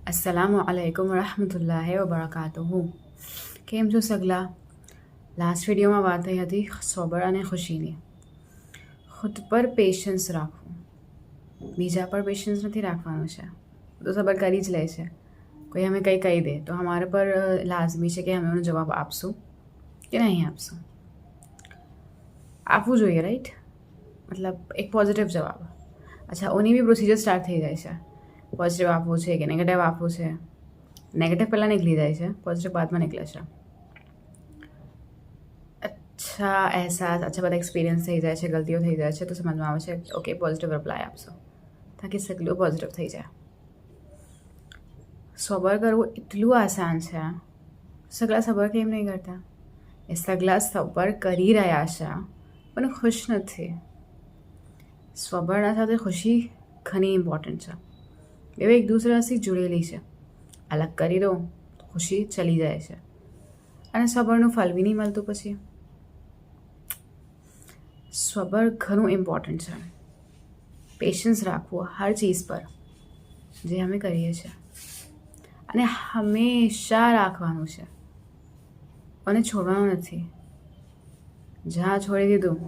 अस्सलामु अलैकुम વરહમતુલ્લાહિ વબરકાતુહુ. કેમ છો સગલા? લાસ્ટ વિડીયોમાં વાત થઈ હતી સોબર અને ખુશીની. ખુદ પર પેશન્સ રાખવું, બીજા પર પેશન્સ નથી રાખવાનું છે. તો સબર કરી જ લે છે. કોઈ અમે કંઈ કહી દે તો અમારા પર લાઝમી છે કે અમે એનો જવાબ આપશું કે નહીં આપશું. આપવું જોઈએ, રાઈટ? મતલબ એક પોઝિટિવ જવાબ. અચ્છા, ઓની બી પ્રોસિજર સ્ટાર્ટ થઈ જાય છે. પોઝિટિવ આપવું છે કે નેગેટિવ આપવું છે. નેગેટિવ પહેલાં નીકળી જાય છે, પોઝિટિવ બાદમાં નીકળે છે. અચ્છા અહેસાસ, અચ્છા બધા એક્સપિરિયન્સ થઈ જાય છે, ગલતીઓ થઈ જાય છે, તો સમજમાં આવે છે ઓકે પોઝિટિવ રિપ્લાય આપશો તાકી સગલું પોઝિટિવ થઈ જાય. સબર કરવું એટલું આસાન છે. સગલા સબર કેમ નહીં કરતા? એ સગલા સબર કરી રહ્યા છે પણ ખુશ નથી. સબરના સાથે ખુશી ઘણી ઇમ્પોર્ટન્ટ છે. બે એક દૂસરાથી જોડેલી છે. અલગ કરી દો તો ખુશી ચલી જાય છે અને સબરનું ફળ બી નહીં મળતું. પછી સબર ઘણું ઇમ્પોર્ટન્ટ છે. પેશન્સ રાખવું હર ચીઝ પર જે અમે કરીએ છીએ અને હંમેશા રાખવાનું છે અને છોડવાનું નથી. જ્યાં છોડી દીધું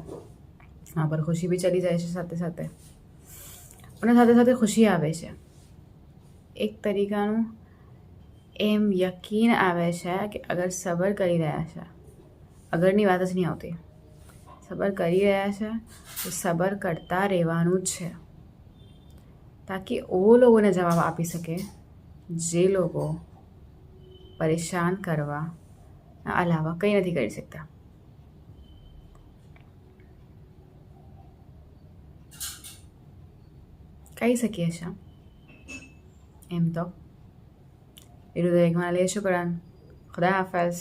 ત્યાં પર ખુશી બી ચલી જાય છે સાથે સાથે, અને સાથે સાથે ખુશી આવે છે. એક તરીકાનું એમ યકીન આવે છે કે અગર સબર કરી રહ્યા છે, અગરની વાત જ નહીં આવતી, સબર કરી રહ્યા છે તો સબર કરતા રહેવાનું જ છે તાકી ઓ લોકોને જવાબ આપી શકે જે લોકો પરેશાન કરવા અલાવા કંઈ નથી કરી શકતા. કહી શકીએ છીએ એમ તો. વિરુદ્ધ એકમાં લે શુક્રાન. ખુદા હાફિઝ.